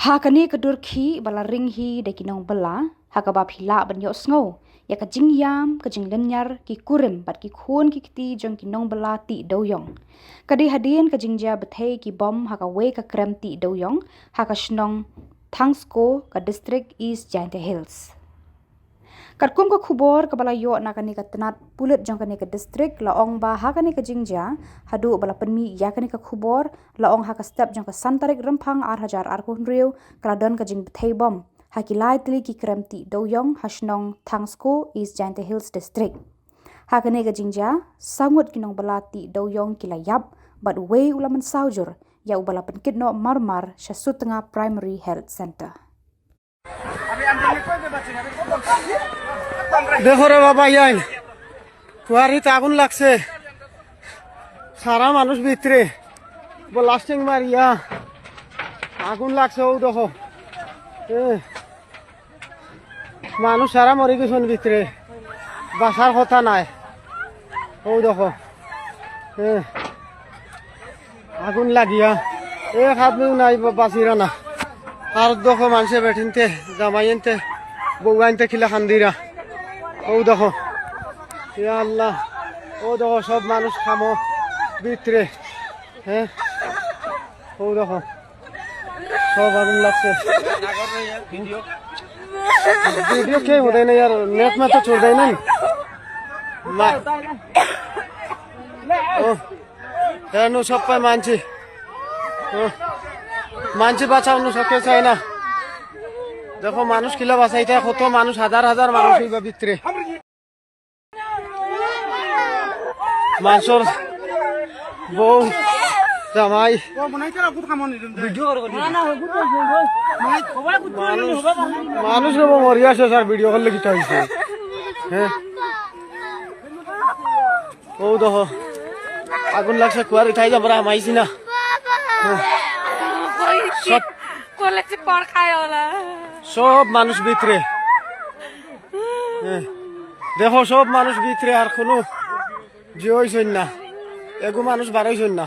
Hakani kedur khi bala ring hi de kinong bala hakaba phila ban yo sngo ya ka jingyam ka jinglenyar ki kurim bat ki khun ki kiti jong kinong bala ti doyong kadi hadien ka jingja bathei ki bom haka we ka krem ti doyong haka shnong thangsko ka district east Jainte Hills Katkum ka khubor ka bala yo nakani ka tanat pulit jong kani ka district laong ba hakani ka jingja hadu bala penmi ya kani ka khubor laong haka step jong ka santarik rempang 8000 arkun riu kaladon ka jing bathei bom hakilai tili ki kremti doyong hasnong thangsko east Jainte Hills district hakani ka jingja sangut kinong bala ti doyong kilayap but we ulaman saujur ya ubala penkitno marmar syasutengah primary health center দেখো রে বাবা ইয়াই কুয়ারিতে আগুন লাগছে সারা মানুষ ভিতরে blasting মারিয়া আগুন লাগছে ও দেখো মানুষ সারা মরে গেছেন ভিতরে বাসার কথা নাই ও দেখো আগুন লাগিয়া এক আদমিও নাই বাঁচিরা না আর দেখো মানুষে বেঠিনতে জামাইনতে বউয়াইনতে খিলা খান্দিরা ও দেখো ইয়া আল্লাহ ও দেখো সব মানুষ খামো ভিতরে ও দেখো সব আগুন লাগছে ভিডিও কে होता है ना यार नेट में तो छोड़ देना यार नो सब पे मानছি বাঁচানো সকে চায় না দেখো মানুষ কিলা বাঁচাইতে কত মানুষ হাজার হাজার মানুষ হইবা ভিতরে মানুষের বউ জামাই মানুষ মরি আছে স্যার ভিডিও করলে কিটা হয়েছে হ্যাঁ ও দেখো আগুন লাগছে কুয়ারি খাই যাবো মাইছি না সব মানুষ ভিতরে দেখো সব মানুষ ভিতরে আর কোনো যে হইছেন না এগো মানুষ বাড়াইছেন না